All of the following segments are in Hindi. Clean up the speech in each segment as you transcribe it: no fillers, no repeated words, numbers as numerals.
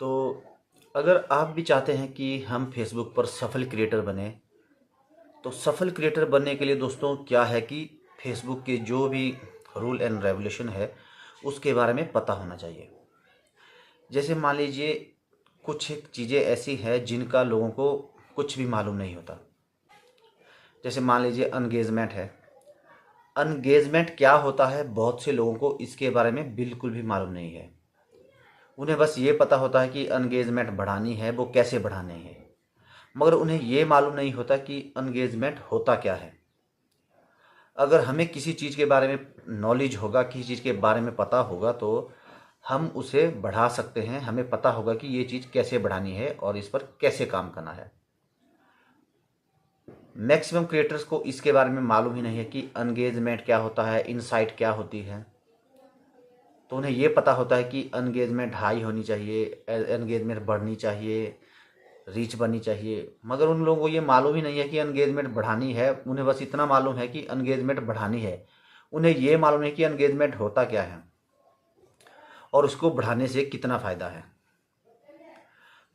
तो अगर आप भी चाहते हैं कि हम फेसबुक पर सफल क्रिएटर बने, तो सफल क्रिएटर बनने के लिए दोस्तों क्या है कि फेसबुक के जो भी रूल एंड रेगुलेशन है उसके बारे में पता होना चाहिए। जैसे मान लीजिए कुछ एक चीज़ें ऐसी हैं जिनका लोगों को कुछ भी मालूम नहीं होता। जैसे मान लीजिए अनगेजमेंट है। अनगेजमेंट क्या होता है, बहुत से लोगों को इसके बारे में बिल्कुल भी मालूम नहीं है। उन्हें बस ये पता होता है कि अनगेजमेंट बढ़ानी है, वो कैसे बढ़ाने हैं, मगर उन्हें ये मालूम नहीं होता कि अनगेजमेंट होता क्या है। अगर हमें किसी चीज़ के बारे में नॉलेज होगा, किसी चीज़ के बारे में पता होगा, तो हम उसे बढ़ा सकते हैं। हमें पता होगा कि ये चीज़ कैसे बढ़ानी है और इस पर कैसे काम करना है। मैक्सिमम क्रिएटर्स को इसके बारे में मालूम ही नहीं है कि अनगेजमेंट क्या होता है, इनसाइट क्या होती है। तो उन्हें ये पता होता है कि अनगेजमेंट हाई होनी चाहिए, अनगेजमेंट बढ़नी चाहिए, रीच बननी चाहिए, मगर उन लोगों को ये मालूम ही नहीं है कि अनगेजमेंट बढ़ानी है। उन्हें बस इतना मालूम है कि अनगेजमेंट बढ़ानी है। उन्हें ये मालूम है कि अनगेजमेंट होता क्या है और उसको बढ़ाने से कितना फ़ायदा है।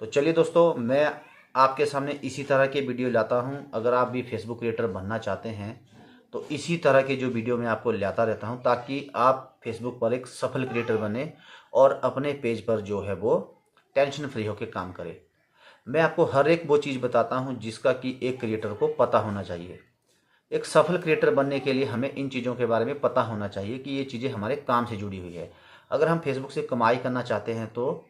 तो चलिए दोस्तों, मैं आपके सामने इसी तरह के वीडियो लाता हूँ। अगर आप भी फेसबुक क्रिएटर बनना चाहते हैं तो इसी तरह के जो वीडियो मैं आपको लाता रहता हूँ, ताकि आप फेसबुक पर एक सफल क्रिएटर बने और अपने पेज पर जो है वो टेंशन फ्री होकर काम करें। मैं आपको हर एक वो चीज़ बताता हूँ जिसका कि एक क्रिएटर को पता होना चाहिए। एक सफल क्रिएटर बनने के लिए हमें इन चीज़ों के बारे में पता होना चाहिए कि ये चीज़ें हमारे काम से जुड़ी हुई है। अगर हम फेसबुक से कमाई करना चाहते हैं तो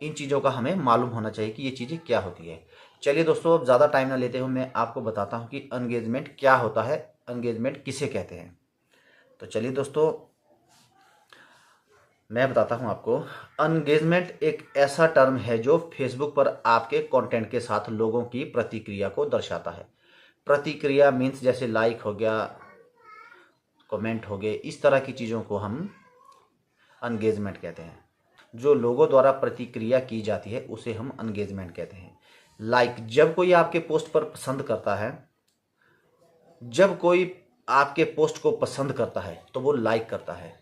इन चीज़ों का हमें मालूम होना चाहिए कि ये चीज़ें क्या होती है। चलिए दोस्तों, अब ज़्यादा टाइम ना लेते हुए मैं आपको बताता हूँ कि एंगेजमेंट क्या होता है, एंगेजमेंट किसे कहते हैं। तो चलिए दोस्तों, मैं बताता हूँ आपको। एंगेजमेंट एक ऐसा टर्म है जो फेसबुक पर आपके कंटेंट के साथ लोगों की प्रतिक्रिया को दर्शाता है। प्रतिक्रिया मीन्स जैसे लाइक हो गया, कमेंट हो गए, इस तरह की चीज़ों को हम एंगेजमेंट कहते हैं। जो लोगों द्वारा प्रतिक्रिया की जाती है उसे हम एंगेजमेंट कहते हैं। लाइक, जब कोई आपके पोस्ट पर पसंद करता है, जब कोई आपके पोस्ट को पसंद करता है तो वो लाइक करता है,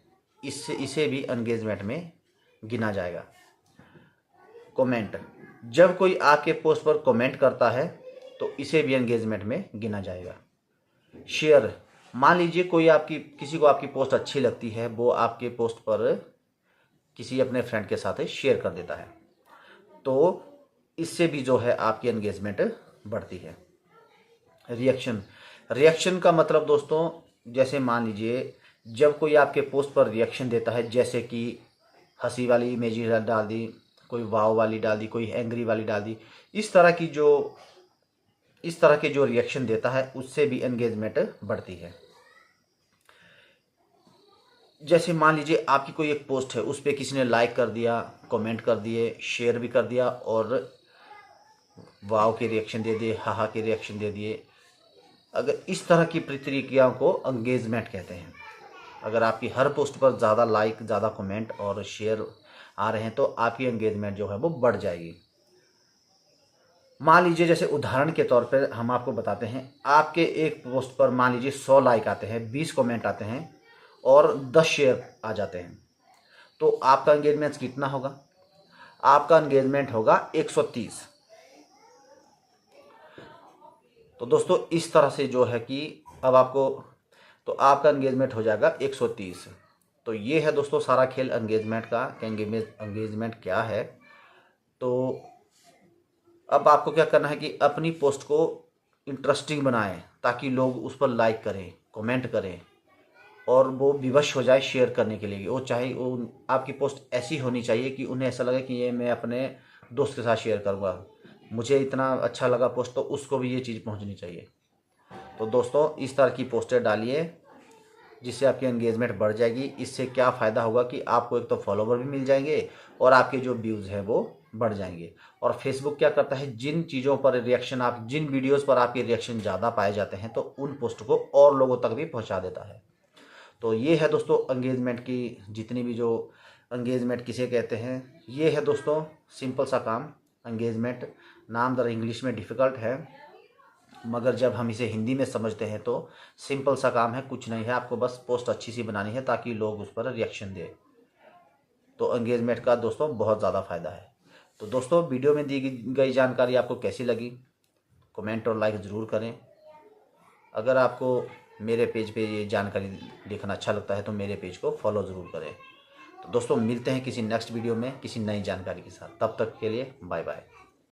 इसे भी एंगेजमेंट में गिना जाएगा। कमेंट, जब कोई आपके पोस्ट पर कमेंट करता है तो इसे भी एंगेजमेंट में गिना जाएगा। शेयर, मान लीजिए कोई आपकी किसी को आपकी पोस्ट अच्छी लगती है, वो आपके पोस्ट पर किसी अपने फ्रेंड के साथ शेयर कर देता है, तो इससे भी जो है आपकी एंगेजमेंट बढ़ती है। रिएक्शन, रिएक्शन का मतलब दोस्तों, जैसे मान लीजिए जब कोई आपके पोस्ट पर रिएक्शन देता है, जैसे कि हंसी वाली इमेजी डाल दी, कोई वाव वाली डाल दी, कोई एंग्री वाली डाल दी, इस तरह के जो रिएक्शन देता है उससे भी एंगेजमेंट बढ़ती है। जैसे मान लीजिए आपकी कोई एक पोस्ट है, उस पर किसी ने लाइक कर दिया, कमेंट कर दिए, शेयर भी कर दिया और वाव के रिएक्शन दे दिए, हाहा के रिएक्शन दे दिए। अगर इस तरह की प्रतिक्रियाओं को एंगेजमेंट कहते हैं। अगर आपकी हर पोस्ट पर ज़्यादा लाइक, ज़्यादा कमेंट और शेयर आ रहे हैं तो आपकी एंगेजमेंट जो है वो बढ़ जाएगी। मान लीजिए जैसे उदाहरण के तौर पर हम आपको बताते हैं, आपके एक पोस्ट पर मान लीजिए 100 लाइक आते हैं, 20 कमेंट आते हैं और 10 शेयर आ जाते हैं, तो आपका एंगेजमेंट कितना होगा? आपका एंगेजमेंट होगा 130। तो दोस्तों इस तरह से जो है कि अब आपको, तो आपका एंगेजमेंट हो जाएगा 130। तो ये है दोस्तों सारा खेल एंगेजमेंट का, एंगेजमेंट क्या है। तो अब आपको क्या करना है कि अपनी पोस्ट को इंटरेस्टिंग बनाएं ताकि लोग उस पर लाइक करें, कमेंट करें और वो विवश हो जाए शेयर करने के लिए। वो चाहे वो आपकी पोस्ट ऐसी होनी चाहिए कि उन्हें ऐसा लगे कि ये मैं अपने दोस्त के साथ शेयर करूँगा, मुझे इतना अच्छा लगा पोस्ट, तो उसको भी ये चीज़ पहुंचनी चाहिए। तो दोस्तों इस तरह की पोस्टर डालिए जिससे आपकी एंगेजमेंट बढ़ जाएगी। इससे क्या फ़ायदा होगा कि आपको एक तो फॉलोवर भी मिल जाएंगे और आपके जो व्यूज़ हैं वो बढ़ जाएंगे। और फेसबुक क्या करता है, जिन चीज़ों पर रिएक्शन, आप जिन वीडियोज़ पर आपके रिएक्शन ज़्यादा पाए जाते हैं तो उन पोस्ट को और लोगों तक भी पहुँचा देता है। तो ये है दोस्तों एंगेजमेंट की जितनी भी जो एंगेजमेंट किसे कहते हैं, ये है दोस्तों सिंपल सा काम। एंगेजमेंट नाम दर इंग्लिश में डिफ़िकल्ट है, मगर जब हम इसे हिंदी में समझते हैं तो सिंपल सा काम है, कुछ नहीं है। आपको बस पोस्ट अच्छी सी बनानी है ताकि लोग उस पर रिएक्शन दें। तो एंगेजमेंट का दोस्तों बहुत ज़्यादा फ़ायदा है। तो दोस्तों वीडियो में दी गई जानकारी आपको कैसी लगी, कमेंट और लाइक ज़रूर करें। अगर आपको मेरे पेज पे ये जानकारी देखना अच्छा लगता है तो मेरे पेज को फॉलो ज़रूर करें। तो दोस्तों मिलते हैं किसी नेक्स्ट वीडियो में किसी नई जानकारी के साथ, तब तक के लिए बाय बाय।